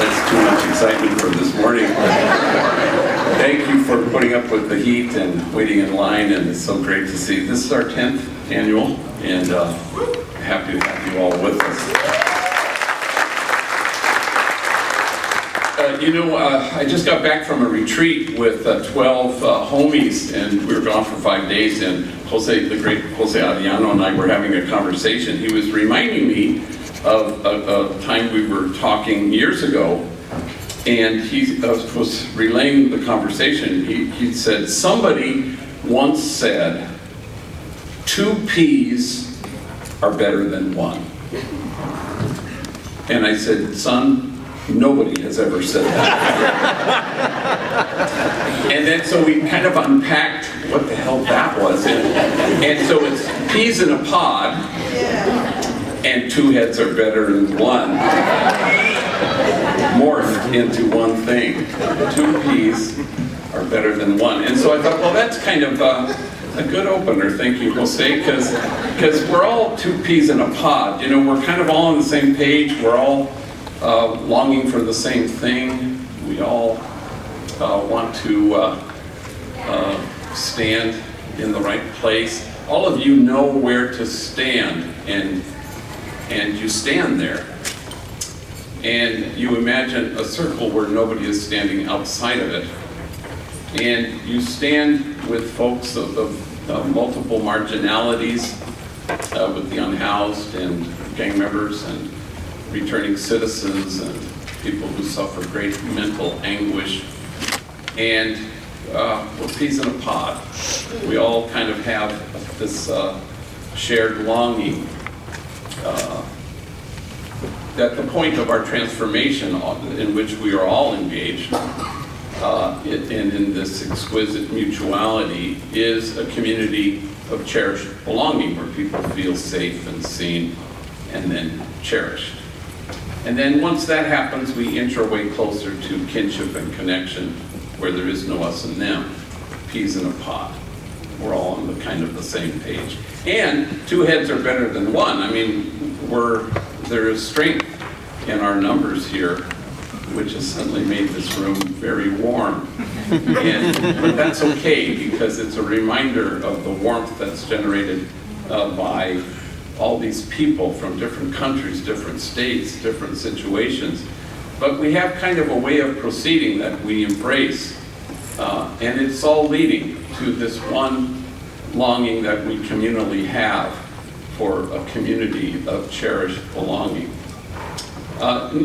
That's too much excitement for this morning. Thank you for putting up with the heat and waiting in line, and it's so great to see. This is our 10th annual, and happy to have you all with us. I just got back from a retreat with 12 homies, and we were gone for 5 days, and the great Jose Arellano and I were having a conversation. He was reminding me of a time we were talking years ago, and he was relaying the conversation. He said, somebody once said, 2 peas are better than 1. And I said, son, nobody has ever said that. And then so we kind of unpacked what the hell that was. And so it's peas in a pod, and 2 heads are better than 1. Morphed into one thing. 2 peas are better than 1. And so I thought, well, that's kind of a good opener, thank you, Jose, because we're all 2 peas in a pod. We're kind of all on the same page. We're all longing for the same thing. We all want to stand in the right place. All of you know where to stand, and you stand there. And you imagine a circle where nobody is standing outside of it. And you stand with folks of multiple marginalities, with the unhoused and gang members and returning citizens and people who suffer great mental anguish. And we're peas in a pod. We all kind of have this shared longing at the point of our transformation in which we are all engaged, and in this exquisite mutuality, is a community of cherished belonging where people feel safe and seen and then cherished. And then once that happens, we inch our way closer to kinship and connection, where there is no us and them, peas in a pod. We're all on the same page. And 2 heads are better than 1. I mean, there is strength in our numbers here, which has suddenly made this room very warm. But that's okay, because it's a reminder of the warmth that's generated by all these people from different countries, different states, different situations. But we have kind of a way of proceeding that we embrace. And it's all leading to this one longing that we communally have for a community of cherished belonging.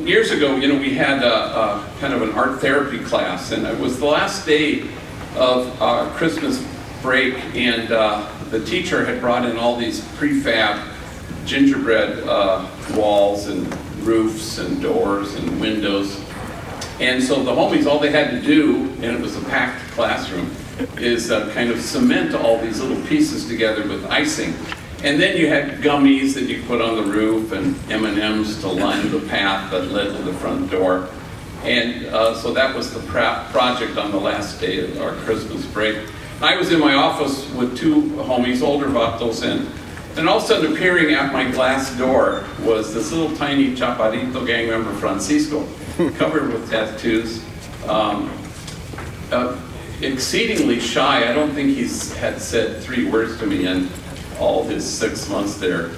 Years ago, we had a kind of an art therapy class, and it was the last day of Christmas break, and the teacher had brought in all these prefab gingerbread walls and roofs and doors and windows. And so the homies, all they had to do, and it was a packed classroom, is kind of cement all these little pieces together with icing. And then you had gummies that you put on the roof and M&Ms to line the path that led to the front door. And so that was the project on the last day of our Christmas break. I was in my office with 2 homies, older vatos, and all of a sudden appearing at my glass door was this little tiny chaparrito gang member, Francisco, covered with tattoos, exceedingly shy. I don't think he had said 3 words to me in all his 6 months there.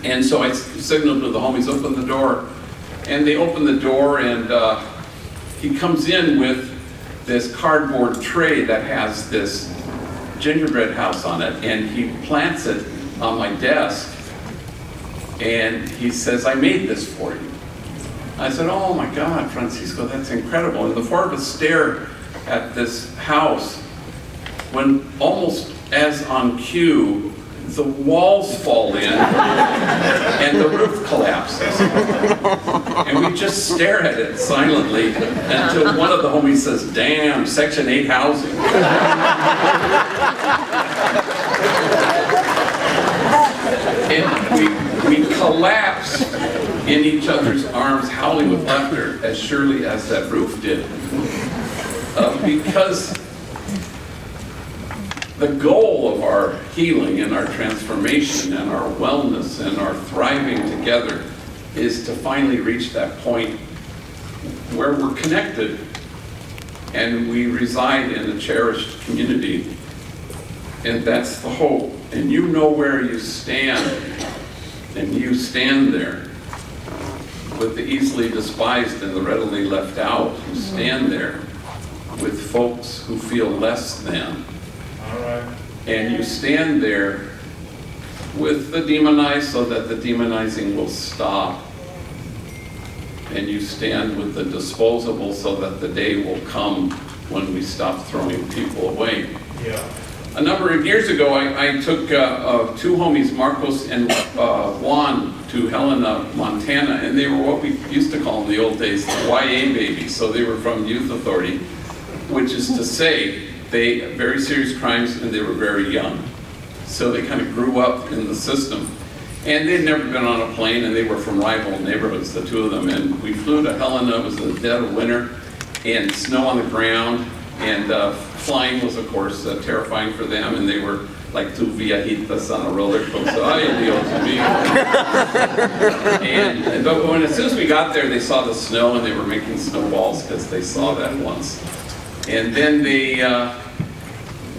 And so I signaled to the homies, open the door. And they opened the door, and he comes in with this cardboard tray that has this gingerbread house on it, and he plants it on my desk, and he says, I made this for you. I said, oh my God, Francisco, that's incredible. And the 4 of us stare at this house when, almost as on cue, the walls fall in and the roof collapses. And we just stare at it silently until one of the homies says, damn, Section 8 housing. And we collapsed in each other's arms, howling with laughter as surely as that roof did. Because the goal of our healing and our transformation and our wellness and our thriving together is to finally reach that point where we're connected and we reside in a cherished community. And that's the hope. And you know where you stand. And you stand there with the easily despised and the readily left out. You stand there with folks who feel less than. All right. And you stand there with the demonized so that the demonizing will stop. And you stand with the disposable so that the day will come when we stop throwing people away. Yeah. A number of years ago, I took two homies, Marcos and Juan, to Helena, Montana, and they were what we used to call in the old days the YA babies. So they were from Youth Authority, which is to say, they very serious crimes and they were very young. So they kind of grew up in the system. And they'd never been on a plane, and they were from rival neighborhoods, the two of them. And we flew to Helena. It was the dead of winter, and snow on the ground. And flying was, of course, terrifying for them. And they were like two viejitas on a roller coaster. Ay, Dios mío. But as soon as we got there, they saw the snow, and they were making snowballs because they saw that once. And then they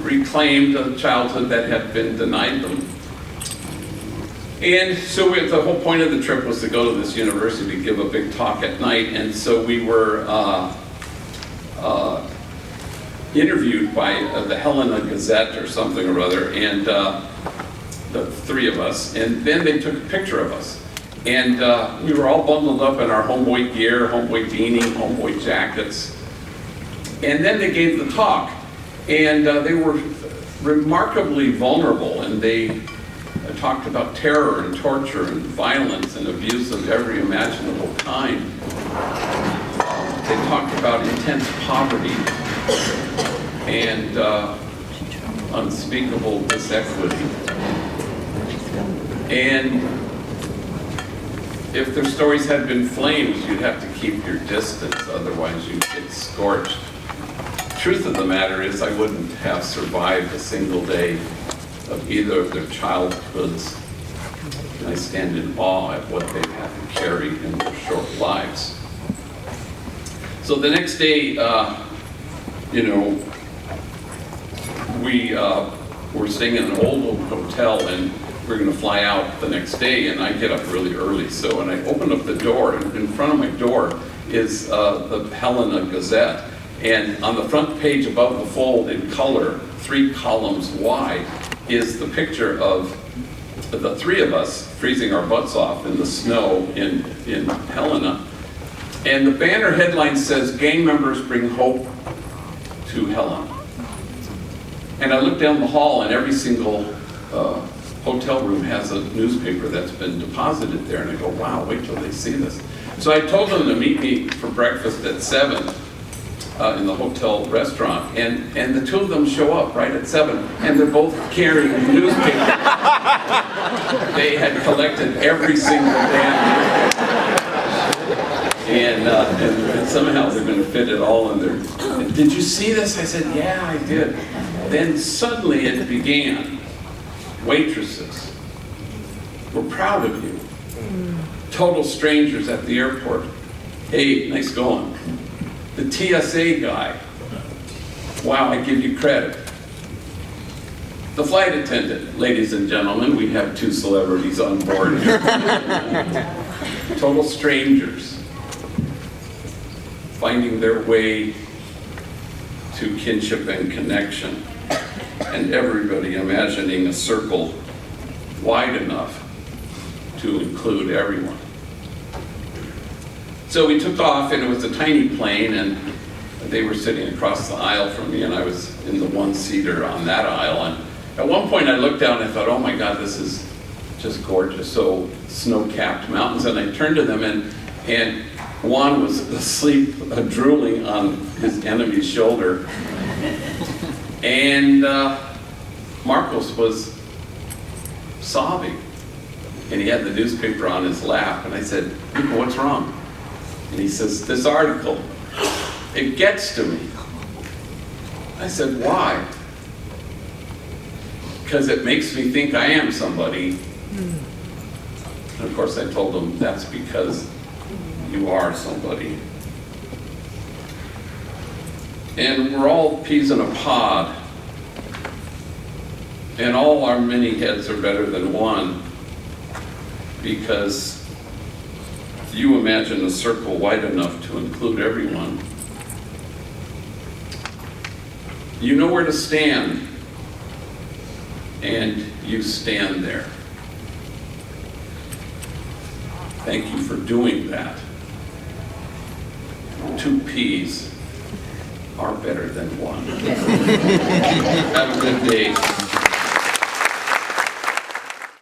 reclaimed a childhood that had been denied them. And so the whole point of the trip was to go to this university to give a big talk at night. And so we were interviewed by the Helena Gazette or something or other, and the three of us. And then they took a picture of us. And we were all bundled up in our Homeboy gear, Homeboy beanie, Homeboy jackets. And then they gave the talk. And they were remarkably vulnerable, and they talked about terror and torture and violence and abuse of every imaginable kind. They talked about intense poverty and unspeakable disequity. And if their stories had been flames, you'd have to keep your distance, otherwise you'd get scorched. Truth of the matter is, I wouldn't have survived a single day of either of their childhoods. And I stand in awe at what they've had to carry in their short lives. So the next day, we were staying in an old hotel, and we're going to fly out the next day, and I get up really early. So when I open up the door, and in front of my door is the Helena Gazette. And on the front page above the fold in color, 3 columns wide, is the picture of the three of us freezing our butts off in the snow in Helena. And the banner headline says, "Gang members bring hope to Helena." And I look down the hall, and every single hotel room has a newspaper that's been deposited there. And I go, wow, wait till they see this. So I told them to meet me for breakfast at 7. In the hotel restaurant, and the two of them show up right at 7, and they're both carrying newspapers. They had collected every single damn newspaper. And somehow they're going to fit it all in there. Did you see this? I said, yeah, I did. Then suddenly it began. Waitresses, we're proud of you. Total strangers at the airport. Hey, nice going. The TSA guy, wow, I give you credit. The flight attendant, ladies and gentlemen, we have 2 celebrities on board here. Total strangers, finding their way to kinship and connection, and everybody imagining a circle wide enough to include everyone. So we took off, and it was a tiny plane, and they were sitting across the aisle from me, and I was in the one-seater on that aisle. And at one point I looked down and I thought, oh my God, this is just gorgeous. So snow-capped mountains. And I turned to them, and Juan was asleep, drooling on his enemy's shoulder. And Marcos was sobbing, and he had the newspaper on his lap. And I said, Nico, what's wrong? And he says, this article, it gets to me. I said, why? Because it makes me think I am somebody. And of course I told him, that's because you are somebody. And we're all peas in a pod. And all our many heads are better than one, because you imagine a circle wide enough to include everyone. You know where to stand, and you stand there. Thank you for doing that. 2 peas are better than 1. Have a good day.